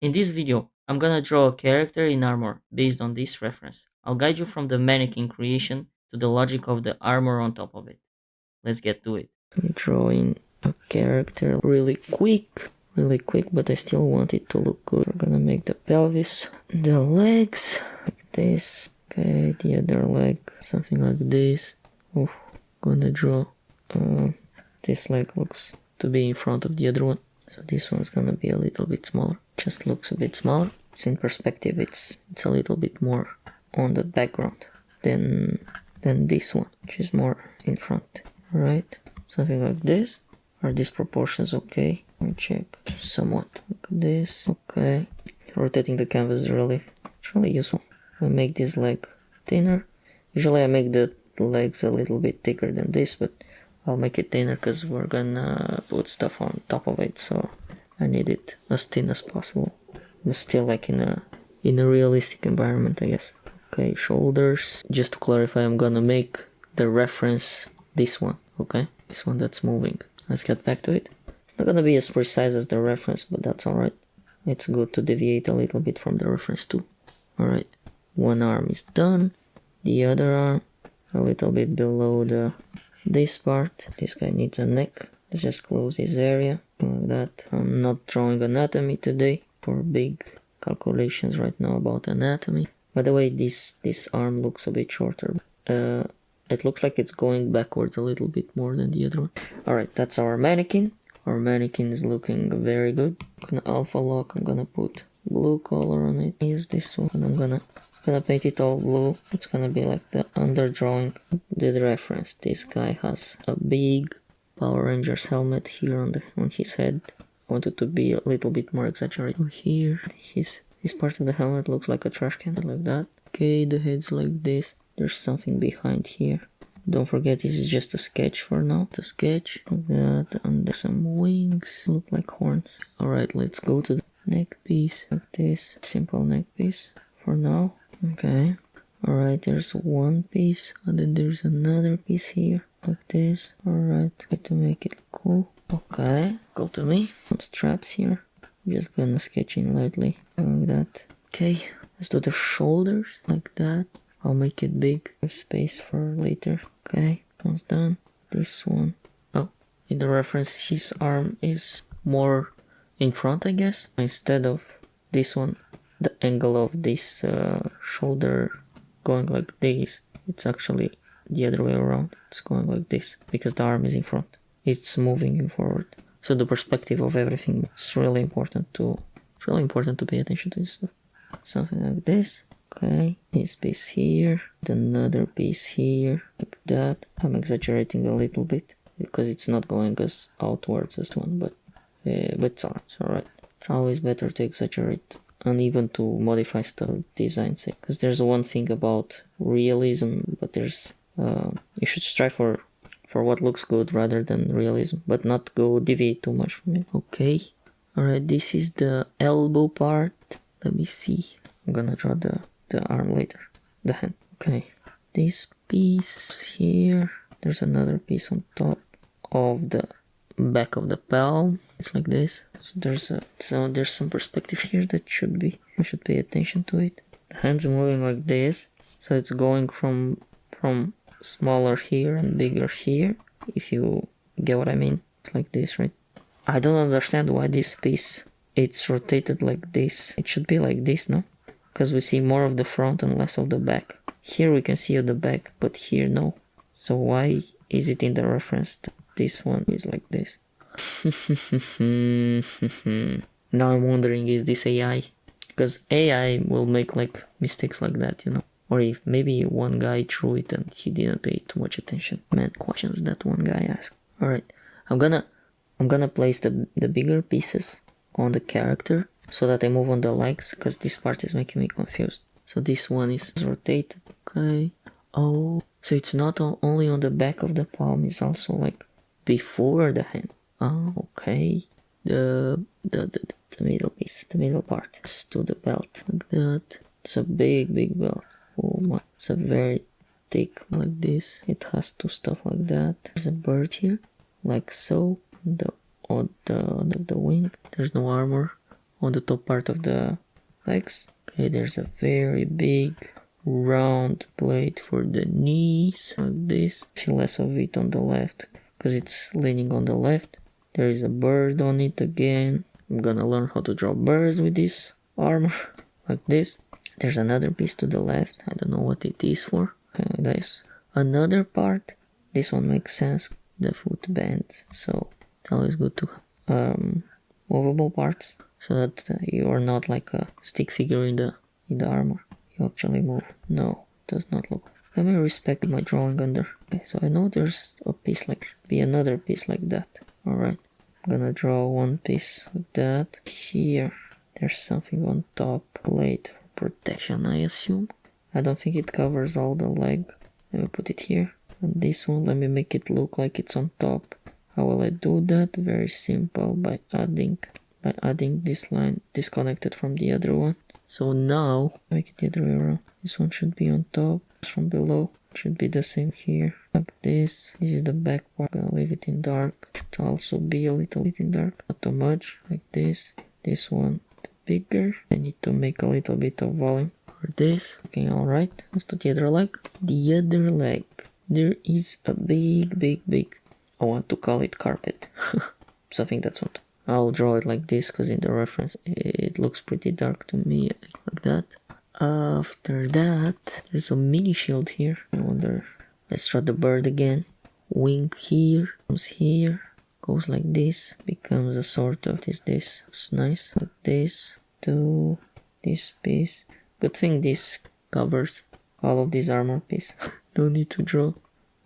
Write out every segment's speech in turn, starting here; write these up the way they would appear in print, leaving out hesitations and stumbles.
In this video, I'm gonna draw a character in armor based on this reference. I'll guide you from the mannequin creation to the logic of the armor on top of it. Let's get to it. I'm drawing a character really quick, but I still want it to look good. We're gonna make the pelvis, the legs, like this. Okay, the other leg, something like this. Oof, gonna draw, this leg looks to be in front of the other one. So this one's gonna be a little bit smaller. Just looks a bit smaller. It's in perspective, it's a little bit more on the background than this one, which is more in front. Alright, something like this. Are these proportions okay? Let me check. Somewhat like this. Okay. Rotating the canvas is really useful. I make this leg thinner. Usually I make the legs a little bit thicker than this, but I'll make it thinner because we're gonna put stuff on top of it, so I need it as thin as possible, but still like in a realistic environment, I guess. Okay, shoulders. Just to clarify, I'm gonna make the reference this one, okay? This one that's moving. Let's get back to it. It's not gonna be as precise as the reference, but that's alright. It's good to deviate a little bit from the reference too. Alright, one arm is done. The other arm, a little bit below this part. This guy needs a neck. Let's just close this area like that. I'm not drawing anatomy today for big calculations right now about anatomy. By the way, this arm looks a bit shorter. It looks like it's going backwards a little bit more than the other one. Alright, that's our mannequin. Our mannequin is looking very good. I'm gonna alpha lock. I'm gonna put blue color on it. Use this one. And I'm gonna paint it all blue. It's gonna be like the underdrawing, the reference. This guy has a big Power Rangers helmet here on his head. I want it to be a little bit more exaggerated. Here, this part of the helmet looks like a trash can, like that. Okay, the head's like this. There's something behind here. Don't forget, this is just a sketch for now. The sketch, like that, and there's some wings, look like horns. Alright, let's go to the neck piece, like this. Simple neck piece for now. Okay. Alright, there's one piece, and then there's another piece here, like this. Alright, try to make it cool. Okay, go to me. Some straps here. I'm just gonna sketch in lightly, like that. Okay, let's do the shoulders, like that. I'll make it big, with space for later. Okay, once done. This one. Oh, in the reference, his arm is more in front, I guess. Instead of this one, the angle of this shoulder going like this, it's actually the other way around. It's going like this, because the arm is in front. It's moving in forward. So the perspective of everything is really important to pay attention to this stuff. Something like this. Okay, this piece here, another piece here, like that. I'm exaggerating a little bit because it's not going as outwards as one, but it's alright. It's always better to exaggerate and even to modify stuff design sake. Because there's one thing about realism, but there's you should strive for what looks good rather than realism, but not go deviate too much from it. Okay, alright, this is the elbow part. Let me see. I'm gonna draw the arm later, the hand. Okay, this piece here, there's another piece on top of the back of the palm. It's like this. So there's some perspective here that I should pay attention to it. The hand's moving like this, so it's going from smaller here and bigger here, if you get what I mean. It's like this, right? I don't understand why this piece, it's rotated like this. It should be like this, no? Because we see more of the front and less of the back. Here we can see the back, but here no. So why is it in the reference that this one is like this? Now I'm wondering, is this AI? Because AI will make like mistakes like that, you know? Or if maybe one guy drew it and he didn't pay too much attention. Mad questions that one guy asked. Alright, I'm gonna place the bigger pieces on the character so that I move on the legs, because this part is making me confused. So this one is rotated. Okay. Oh, so it's not only on the back of the palm, it's also like before the hand. Oh, okay. The middle piece, the middle part is to the belt, like that. It's a big belt. Oh my, it's a very thick, like this. It has two stuff like that. There's a bird here, like so. The wing. There's no armor on the top part of the legs. Okay, there's a very big round plate for the knees, like this. See less of it on the left because it's leaning on the left. There is a bird on it again. I'm gonna learn how to draw birds with this armor, like this. There's another piece to the left. I don't know what it is for. Okay, like this. Another part. This one makes sense. The foot bends, so it's always good to movable parts, so that you are not like a stick figure in the armor. You actually move. No, it does not look. Let me respect my drawing under. Okay, so I know there's a piece like, should be another piece like that. Alright, I'm gonna draw one piece like that. Here, there's something on top. Plate for protection, I assume. I don't think it covers all the leg. Let me put it here. And this one, let me make it look like it's on top. How will I do that? Very simple, by adding this line disconnected from the other one. So now, make it the other way around. This one should be on top, from below. It should be the same here, like this. This is the back part. I'm gonna leave it in dark. It also be a little bit in dark, not too much, like this. This one bigger. I need to make a little bit of volume for this. Okay, alright. Let's do the other leg. The other leg. There is a big, I want to call it carpet. Something that's not. I'll draw it like this because in the reference it looks pretty dark to me, like that. After that, there's a mini shield here. I wonder, let's draw the bird again. Wing here, comes here, goes like this, becomes a sort of this. It's nice, like this, to this piece. Good thing this covers all of this armor piece. No need to draw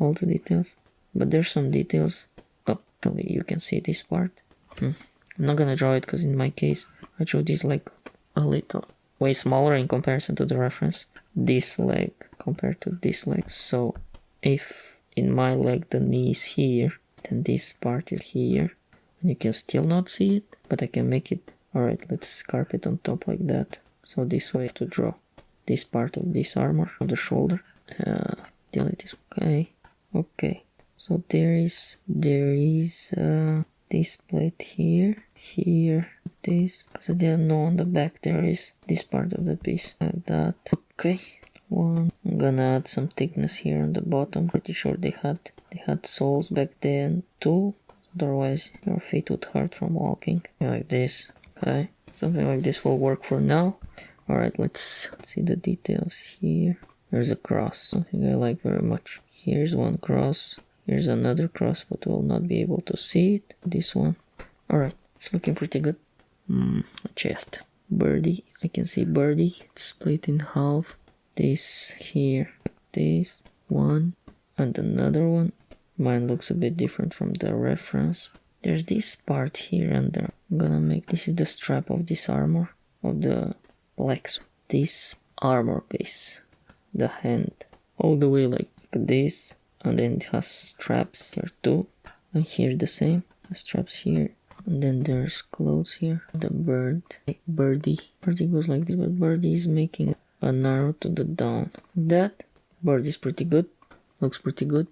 all the details, but there's some details. Oh, actually you can see this part. I'm not gonna draw it because in my case I drew this like a little way smaller in comparison to the reference. This leg compared to this leg. So if in my leg the knee is here, then this part is here, and you can still not see it, but I can make it. Alright, let's carve it on top like that. So this way to draw this part of this armor of the shoulder. Delete this. Okay. So there is this plate here, this. Because I didn't know on the back there is this part of the piece like that. Okay. One. I'm gonna add some thickness here on the bottom. Pretty sure they had soles back then too. Otherwise your feet would hurt from walking. Like this. Okay. Something like this will work for now. Alright, let's see the details here. There's a cross, something I like very much. Here's one cross, here's another cross, but we'll not be able to see it. This one. Alright, it's looking pretty good. A chest. Birdie, I can see birdie. It's split in half. This here, this one, and another one. Mine looks a bit different from the reference. There's this part here under. I'm gonna make, this is the strap of this armor, of the legs. This armor piece, the hand, all the way like this, and then it has straps here too, and here the same, straps here, and then there's clothes here. The birdie goes like this, but birdie is making an arrow to the down. That bird is pretty good, looks pretty good.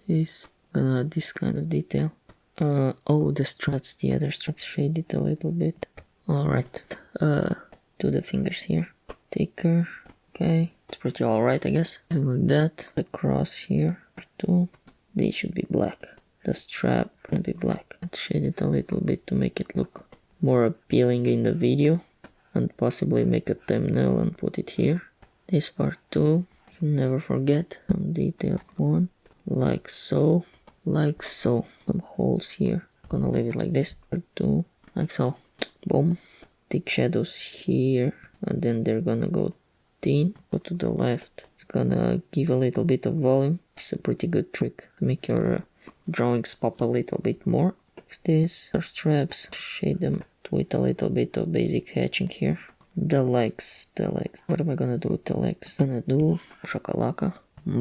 This kind of detail. Oh, the struts, the other struts shaded a little bit. Alright, to the fingers here. Thicker, okay, it's pretty alright I guess. Something like that. The cross here too. They should be black. The strap should be black. Shade it a little bit to make it look more appealing in the video, and possibly make a thumbnail and put it here. This part too, never forget some detail. One, like so. Some holes here. I'm gonna leave it like this. Part two, like so. Boom. Thick shadows here, and then they're gonna go thin. Go to the left. It's gonna give a little bit of volume. It's a pretty good trick to make your drawings pop a little bit more. Fix this. Our straps, shade them with a little bit of basic hatching here. The legs. What am I gonna do with the legs? I'm gonna do shakalaka,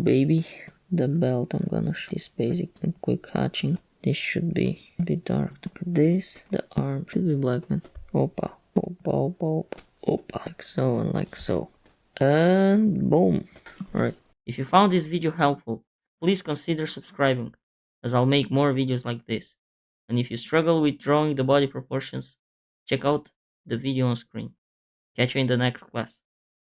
baby. The belt, I'm gonna show this basic and quick hatching. This should be a bit dark. Look at this. The arm should be black, man. Opa. Like so and like so. And boom. Alright. If you found this video helpful, please consider subscribing, as I'll make more videos like this. And if you struggle with drawing the body proportions, check out the video on screen. Catch you in the next class.